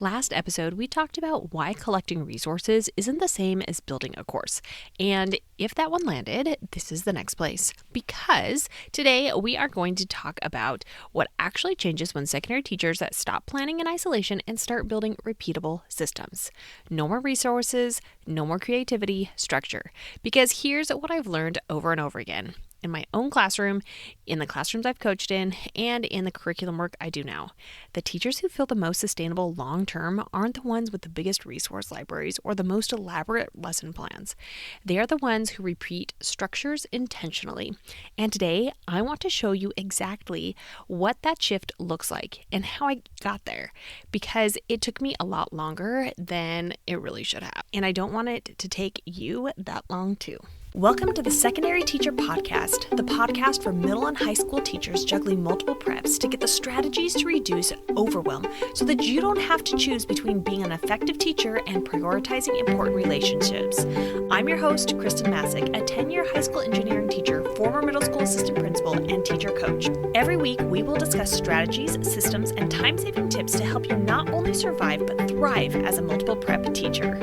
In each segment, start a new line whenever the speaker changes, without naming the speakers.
Last episode, we talked about why collecting resources isn't the same as building a course. And if that one landed, this is the next place. Because today we are going to talk about what actually changes when secondary teachers stop planning in isolation and start building repeatable systems. No more resources, no more creativity, structure. Because here's what I've learned over and over again. In my own classroom, in the classrooms I've coached in, and in the curriculum work I do now. The teachers who feel the most sustainable long-term aren't the ones with the biggest resource libraries or the most elaborate lesson plans. They are the ones who repeat structures intentionally. And today, I want to show you exactly what that shift looks like and how I got there, because it took me a lot longer than it really should have. And I don't want it to take you that long too. Welcome to the Secondary Teacher Podcast, the podcast for middle and high school teachers juggling multiple preps to get the strategies to reduce overwhelm so that you don't have to choose between being an effective teacher and prioritizing important relationships. I'm your host, Khristen Massic, a 10-year high school engineering teacher, former middle school assistant principal, and teacher coach. Every week, we will discuss strategies, systems, and time-saving tips to help you not only survive but thrive as a multiple prep teacher.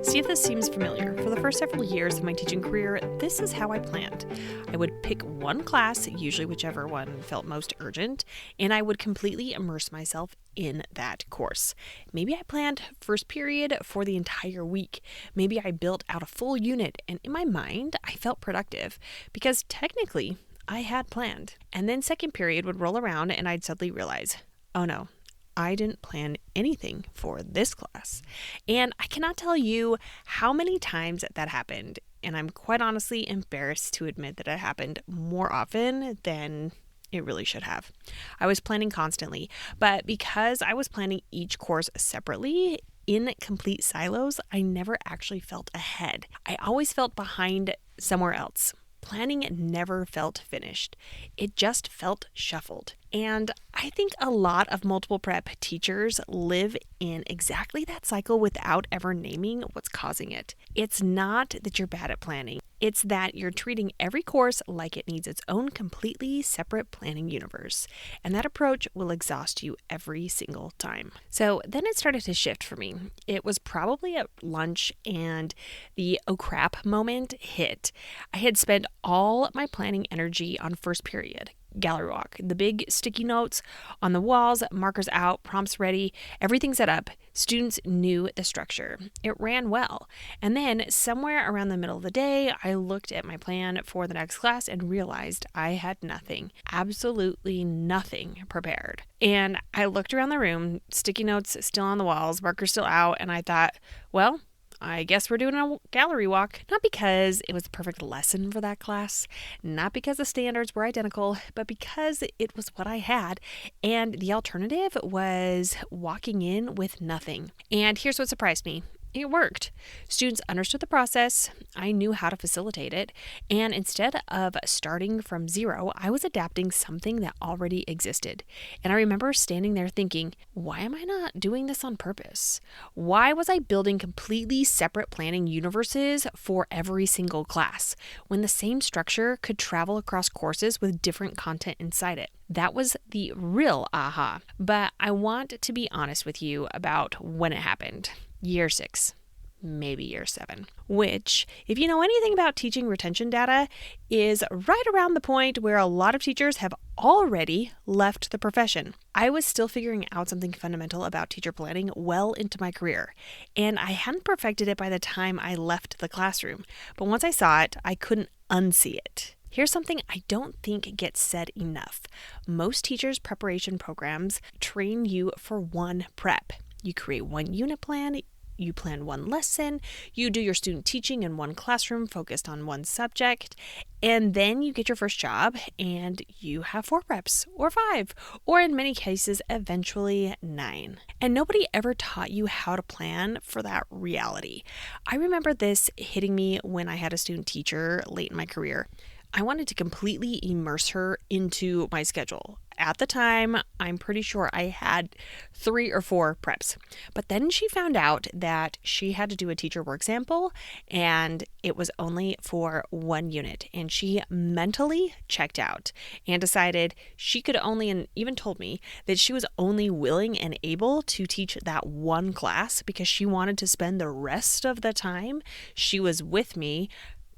See if this seems familiar. For the first several years of my teaching career, this is how I planned. I would pick one class, usually whichever one felt most urgent, and I would completely immerse myself in that course. Maybe I planned first period for the entire week. Maybe I built out a full unit, and in my mind, I felt productive because technically I had planned. And then second period would roll around and I'd suddenly realize, oh no, I didn't plan anything for this class. And I cannot tell you how many times that happened. And I'm quite honestly embarrassed to admit that it happened more often than it really should have. I was planning constantly, but because I was planning each course separately in complete silos, I never actually felt ahead. I always felt behind somewhere else. Planning never felt finished. It just felt shuffled. And I think a lot of multiple prep teachers live in exactly that cycle without ever naming what's causing it. It's not that you're bad at planning. It's that you're treating every course like it needs its own completely separate planning universe. And that approach will exhaust you every single time. So then it started to shift for me. It was probably at lunch and the oh crap moment hit. I had spent all my planning energy on first period. Gallery walk, the big sticky notes on the walls, markers out, prompts ready, everything set up. Students knew the structure. It ran well. And then somewhere around the middle of the day, I looked at my plan for the next class and realized I had nothing, absolutely nothing prepared. And I looked around the room, sticky notes still on the walls, markers still out, and I thought, well, I guess we're doing a gallery walk, not because it was the perfect lesson for that class, not because the standards were identical, but because it was what I had, and the alternative was walking in with nothing. And here's what surprised me. It worked. Students understood the process. I knew how to facilitate it. And instead of starting from zero, I was adapting something that already existed. And I remember standing there thinking, why am I not doing this on purpose? Why was I building completely separate planning universes for every single class when the same structure could travel across courses with different content inside it? That was the real aha. But I want to be honest with you about when it happened. Year 6, maybe year 7, which, if you know anything about teaching retention data, is right around the point where a lot of teachers have already left the profession. I was still figuring out something fundamental about teacher planning well into my career, and I hadn't perfected it by the time I left the classroom. But once I saw it, I couldn't unsee it. Here's something I don't think gets said enough. Most teachers' preparation programs train you for one prep. You create one unit plan, you plan one lesson, you do your student teaching in one classroom focused on one subject, and then you get your first job and you have 4 preps or 5, or in many cases, eventually 9. And nobody ever taught you how to plan for that reality. I remember this hitting me when I had a student teacher late in my career. I wanted to completely immerse her into my schedule. At the time, I'm pretty sure I had 3 or 4 preps. But then she found out that she had to do a teacher work sample and it was only for 1 unit. And she mentally checked out and decided she could only, and even told me that she was only willing and able to teach that 1 class because she wanted to spend the rest of the time she was with me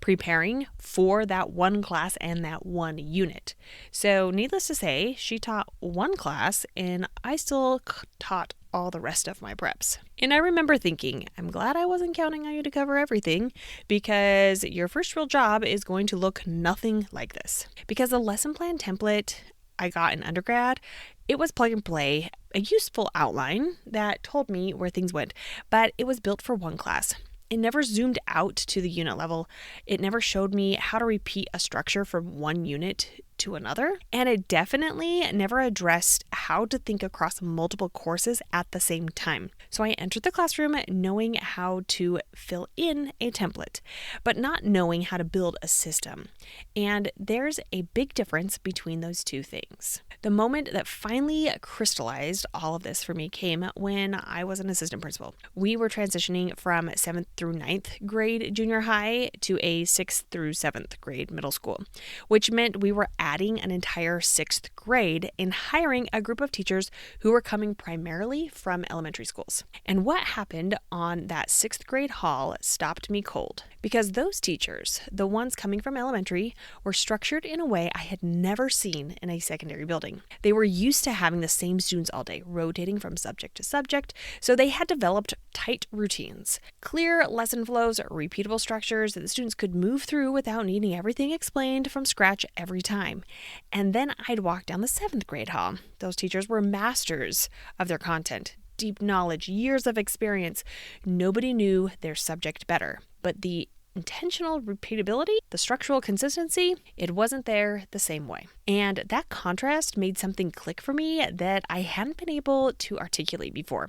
preparing for that 1 class and that 1 unit. So needless to say, she taught 1 class and I still taught all the rest of my preps. And I remember thinking, I'm glad I wasn't counting on you to cover everything because your first real job is going to look nothing like this. Because the lesson plan template I got in undergrad, it was plug and play, a useful outline that told me where things went, but it was built for 1 class. It never zoomed out to the unit level. It never showed me how to repeat a structure from 1 unit to another. And it definitely never addressed how to think across multiple courses at the same time. So I entered the classroom knowing how to fill in a template, but not knowing how to build a system. And there's a big difference between those 2 things. The moment that finally crystallized all of this for me came when I was an assistant principal. We were transitioning from 7th through 9th grade junior high to a 6th through 7th grade middle school, which meant we were adding an entire 6th grade and hiring a group of teachers who were coming primarily from elementary schools. And what happened on that 6th grade hall stopped me cold because those teachers, the ones coming from elementary, were structured in a way I had never seen in a secondary building. They were used to having the same students all day, rotating from subject to subject, so they had developed tight routines, clear lesson flows, repeatable structures that the students could move through without needing everything explained from scratch every time. And then I'd walk down the 7th grade hall. Those teachers were masters of their content, deep knowledge, years of experience. Nobody knew their subject better, but the intentional repeatability, the structural consistency, it wasn't there the same way. And that contrast made something click for me that I hadn't been able to articulate before.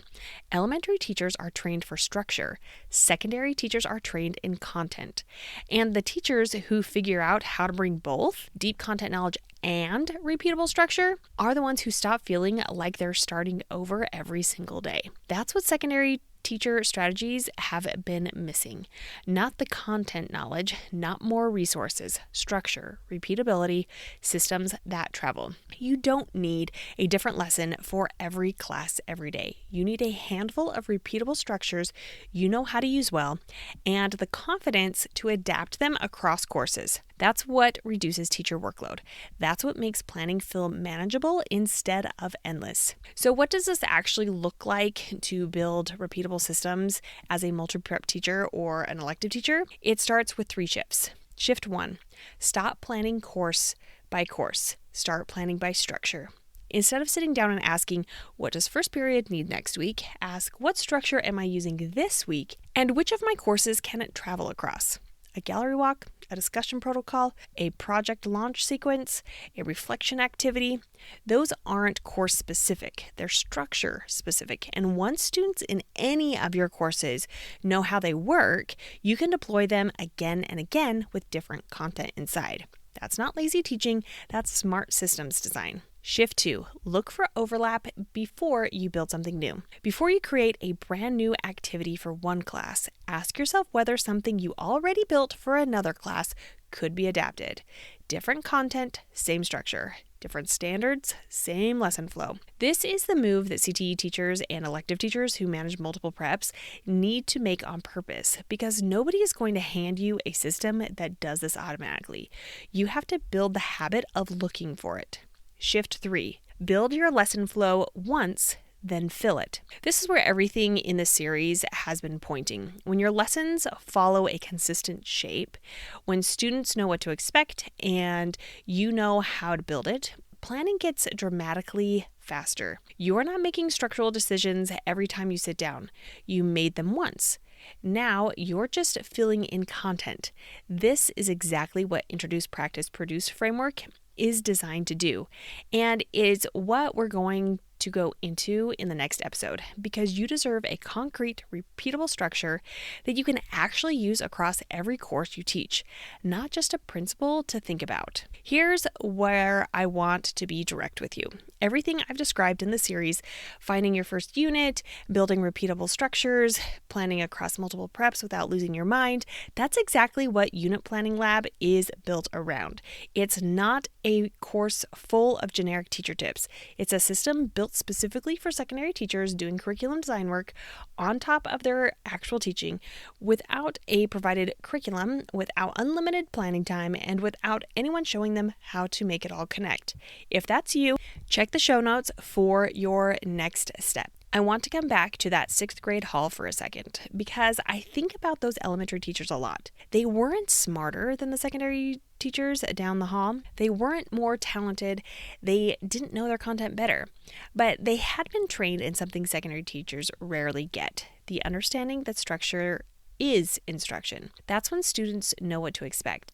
Elementary teachers are trained for structure. Secondary teachers are trained in content. And the teachers who figure out how to bring both deep content knowledge and repeatable structure are the ones who stop feeling like they're starting over every single day. That's what secondary teacher strategies have been missing. Not the content knowledge, not more resources, structure, repeatability, systems that travel. You don't need a different lesson for every class every day. You need a handful of repeatable structures you know how to use well and the confidence to adapt them across courses. That's what reduces teacher workload. That's what makes planning feel manageable instead of endless. So what does this actually look like to build repeatable systems as a multi-prep teacher or an elective teacher? It starts with 3 shifts. Shift 1, stop planning course by course. Start planning by structure. Instead of sitting down and asking, what does first period need next week? Ask, what structure am I using this week? And which of my courses can it travel across? A gallery walk, a discussion protocol, a project launch sequence, a reflection activity. Those aren't course specific, they're structure specific. And once students in any of your courses know how they work, you can deploy them again and again with different content inside. That's not lazy teaching, that's smart systems design. Shift 2, look for overlap before you build something new. Before you create a brand new activity for one class, ask yourself whether something you already built for another class could be adapted. Different content, same structure. Different standards, same lesson flow. This is the move that CTE teachers and elective teachers who manage multiple preps need to make on purpose because nobody is going to hand you a system that does this automatically. You have to build the habit of looking for it. Shift 3, build your lesson flow once, then fill it. This is where everything in the series has been pointing. When your lessons follow a consistent shape, when students know what to expect and you know how to build it, planning gets dramatically faster. You are not making structural decisions every time you sit down. You made them once. Now you're just filling in content. This is exactly what Introduce, Practice, Produce framework is designed to do, and is what we're going to go into in the next episode, because you deserve a concrete, repeatable structure that you can actually use across every course you teach, not just a principle to think about. Here's where I want to be direct with you. Everything I've described in the series, finding your first unit, building repeatable structures, planning across multiple preps without losing your mind, that's exactly what Unit Planning Lab is built around. It's not a course full of generic teacher tips. It's a system built specifically for secondary teachers doing curriculum design work on top of their actual teaching, without a provided curriculum, without unlimited planning time, and without anyone showing them how to make it all connect. If that's you, check the show notes for your next step. I want to come back to that 6th grade hall for a second, because I think about those elementary teachers a lot. They weren't smarter than the secondary teachers down the hall. They weren't more talented. They didn't know their content better, but they had been trained in something secondary teachers rarely get: the understanding that structure is instruction. That's when students know what to expect.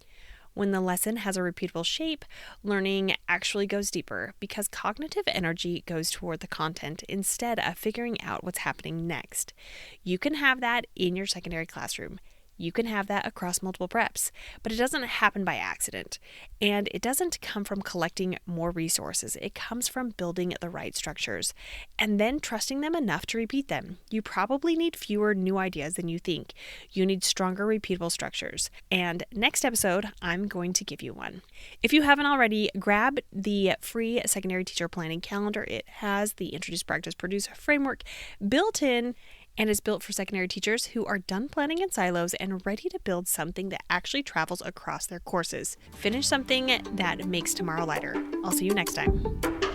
When the lesson has a repeatable shape, learning actually goes deeper, because cognitive energy goes toward the content instead of figuring out what's happening next. You can have that in your secondary classroom. You can have that across multiple preps, but it doesn't happen by accident. And it doesn't come from collecting more resources. It comes from building the right structures and then trusting them enough to repeat them. You probably need fewer new ideas than you think. You need stronger, repeatable structures. And next episode, I'm going to give you one. If you haven't already, grab the free secondary teacher planning calendar. It has the Introduce, Practice, Produce framework built in, and is built for secondary teachers who are done planning in silos and ready to build something that actually travels across their courses. Finish something that makes tomorrow lighter. I'll see you next time.